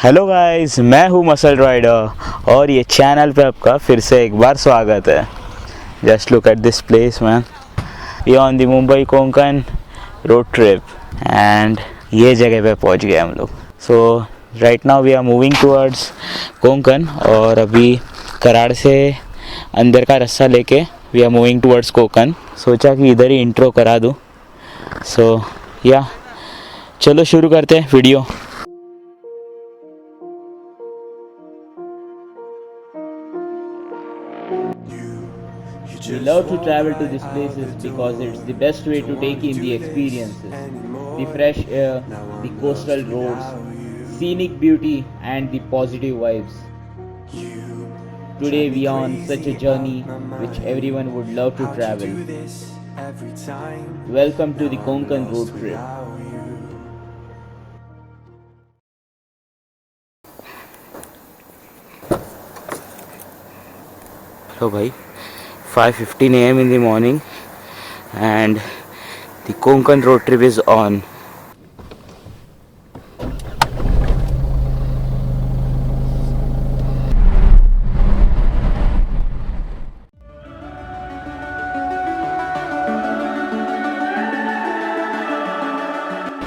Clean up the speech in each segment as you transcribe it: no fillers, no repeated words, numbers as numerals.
Hello guys, मैं हूँ muscle rider और ये चैनल पे आपका फिर से एक बार स्वागत है। Just look at this place man, we on the Mumbai Konkan road trip and ये जगह पे पहुँच गए हम लोग। So right now we are moving towards Konkan और अभी कराड़ से अंदर का रास्ता लेके we are moving towards Konkan. सोचा कि इधर ही इंट्रो करा दूँ। सो या चलो शुरू करते हैं video. We love to travel to these places because it's the best way to take in the experiences, the fresh air, the coastal roads, scenic beauty and the positive vibes. Today we are on such a journey which everyone would love to travel. Welcome to the Konkan Roadtrip. So bhai, 5:15 AM in the morning and the Konkan road trip is on.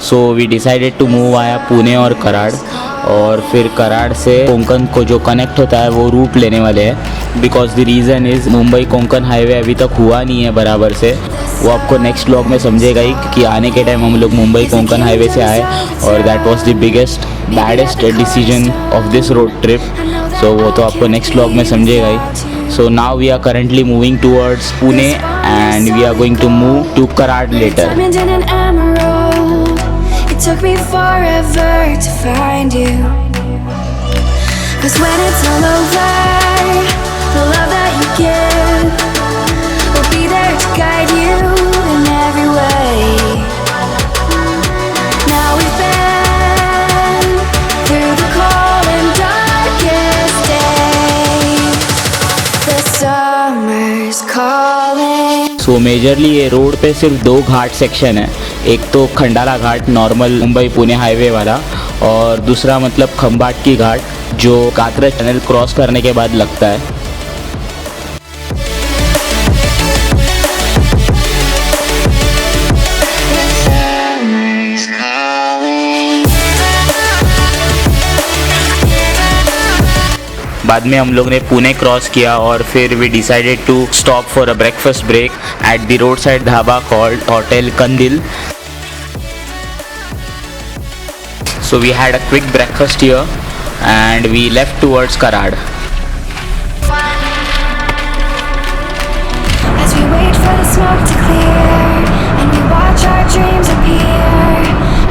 So we decided to move via Pune और कराड़ और फिर कराड़ से कोंकण को जो connect होता है वो root लेने वाले हैं। Because the reason is Mumbai Konkan highway अभी तक हुआ नहीं है बराबर से। वो आपको नेक्स्ट व्लॉग में समझेगा ही कि आने के टाइम हम लोग मुंबई कोंकण हाईवे से आए और that was the biggest baddest decision of this road trip. So वो तो आपको नेक्स्ट व्लॉग में समझेगा ही। So now we are currently moving towards Pune and we are going to move to Karad later. Took me forever to find you, 'cause when it's all over, the love that you give will be there to guide you in every way. Now we've been through the cold and darkest days. The summer's calling. So majorly ये road पे सिर्फ दो घाट section है। एक तो खंडाला घाट normal Mumbai Pune highway वाला और दूसरा मतलब खंबाट की घाट जो कातरा चैनल क्रॉस करने के बाद लगता है। बाद में हम लोग ने पुणे क्रॉस किया और फिर we decided to stop for a breakfast break at the roadside dhaba called hotel Kandil. So we had a quick breakfast here and we left towards Karad. As we wait for the smoke to clear and we watch our dreams appear,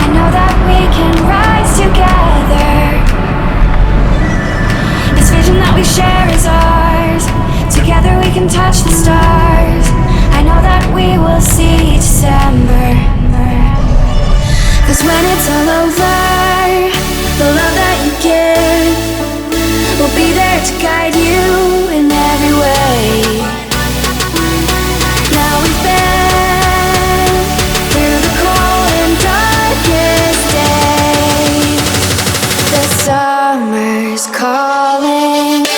I know that we can rise together. This vision that we share is ours. Together we can touch the stars. I know that we will see December. 'Cause when it's all over, the love that you give will be there to guide you in every way. Now we've been through the cold and darkest days. The summer's calling.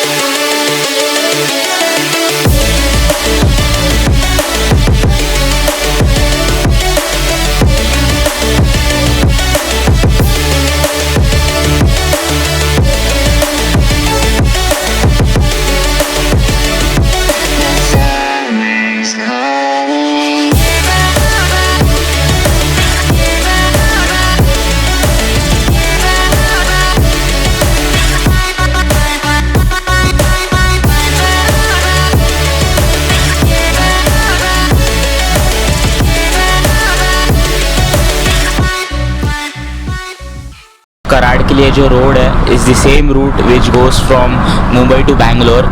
Karad के लिए जो road है is the same route which goes from Mumbai to Bangalore.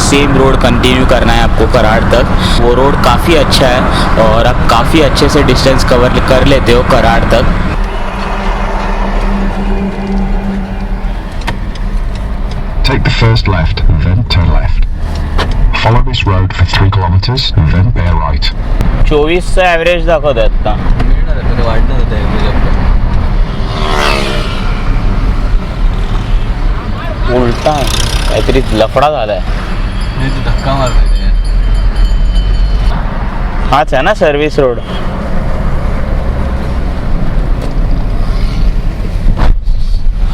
Same road continue करना है आपको कराड़ तक। वो road काफ़ी अच्छा है और आप काफ़ी अच्छे से डिस्टेंस कवर कर लेते हो कराड़ तक। Take the first left, then turn left. Follow this road for 3 kilometers, then bear right. 24 चा ॲव्हरेज दाखवत आता। मोठा आहे काहीतरी लफडा झालाय. नाही तू धक्का मारतोय यार. हाच आहे ना सर्व्हिस रोड.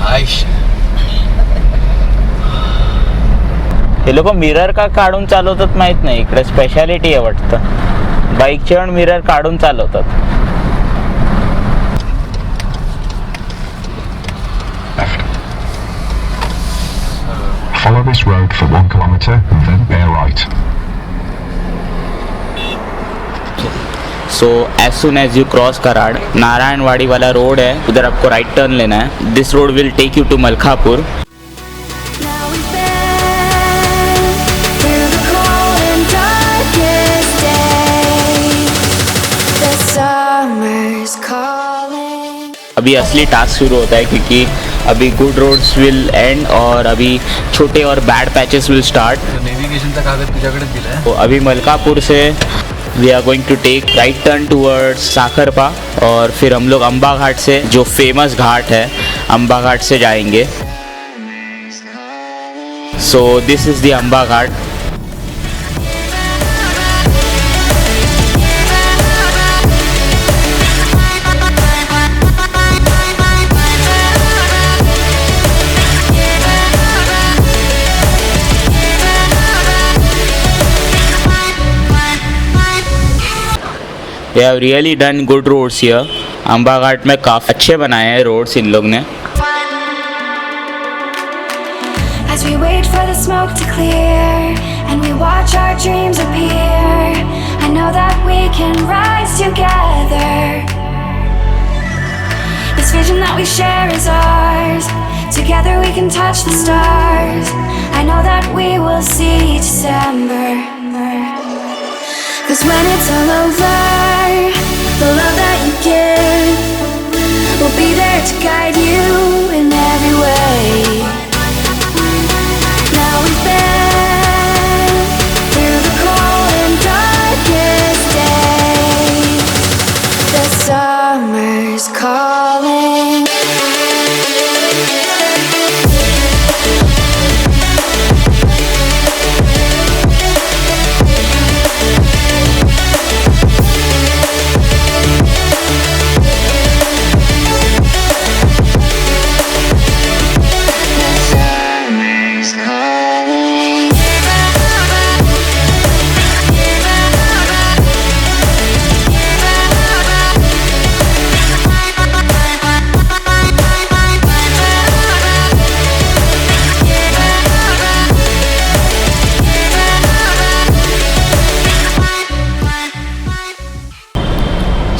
आईश हे लोक मिरर का काढून चालवतात माहित नाही. इकडे स्पेशालिटी आहे वाटतं. बाईकचे पण मिरर काढून चालवतात. Follow this road for 1 kilometer, then bear right. So as soon as you cross Karad, Narayanwadi वाला रोड है, उधर आपको राइट टर्न लेना है. This road will take you to Malkapur. Now we've been through the cold and darkest days. The summer's calling. अभी असली task शुरू होता है क्योंकि अभी गुड रोड्स विल एंड और अभी छोटे और बैड पैचेस विल स्टार्ट. नेविगेशनचा कागद तुझ्याकडे दिलाय. तो अभी मलकापुर से we are going to take right turn towards Sakharpa और फिर हम लोग अम्बा घाट से, जो फेमस घाट है, अम्बा घाट से जाएंगे. So this is the Amba Ghat. They have really done good roads here. Amba Ghat में काफ़ी अच्छे बनाए हैं रोड्स इन लोग ने. As we wait for the smoke to clear and we watch our dreams appear, I know that we can rise together. This vision that we share is ours. Together we can touch the stars. I know that we will see December. 'Cause when it's all over, the love that you give will be there to guide you in every way. Now we've been through the cold and darkest days. The summer's calling.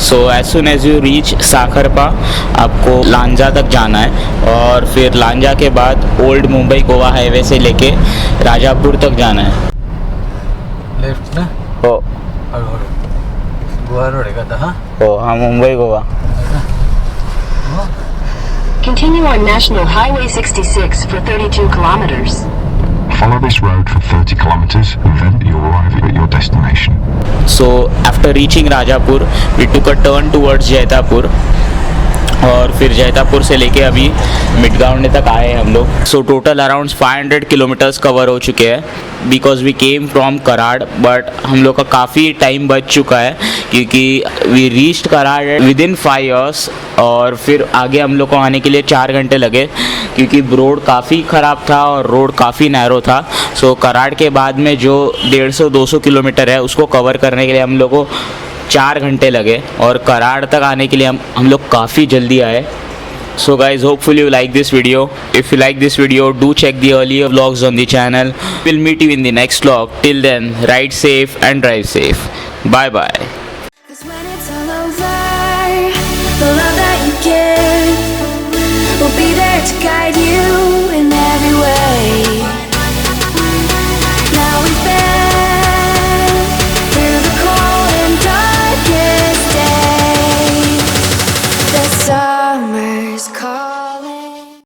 So as soon as you reach Sakharpa, आपको लांजा तक जाना है और फिर लांजा के बाद old Mumbai Goa highway से लेके राजापुर तक जाना है. लेफ्ट ना. हो हळूहळू गोवा रोड आहे का आता. हा हो, हाँ Mumbai Goa. Continue on National Highway 66 for 32 kilometers. Follow this road for 30 kilometers, then you'll arrive at your destination. So after reaching Rajapur, we took a turn towards Jaitapur और फिर जैतापुर से लेके अभी मिडगांव तक आए हम लोग. So total around 500 kilometres cover हो चुके हैं because we came from Karad. But हम लोग का काफ़ी टाइम बच चुका है क्योंकि we reached Karad within 5 years और फिर आगे हम लोग को आने के लिए 4 घंटे लगे क्योंकि रोड काफ़ी ख़राब था और रोड काफ़ी नैरो था. सो कराड़ के बाद में जो 150-200 किलोमीटर है उसको कवर करने के लिए हम लोग को 4 घंटे लगे और कराड़ तक आने के लिए हम लोग काफ़ी जल्दी आए. So guys, hopefully you like this video. If you like this video, do check the earlier vlogs on the channel. We'll meet you in the next vlog. Till then, ride safe and drive safe. Bye bye. 'Cause when it's all over, the love that you give will be there to guide you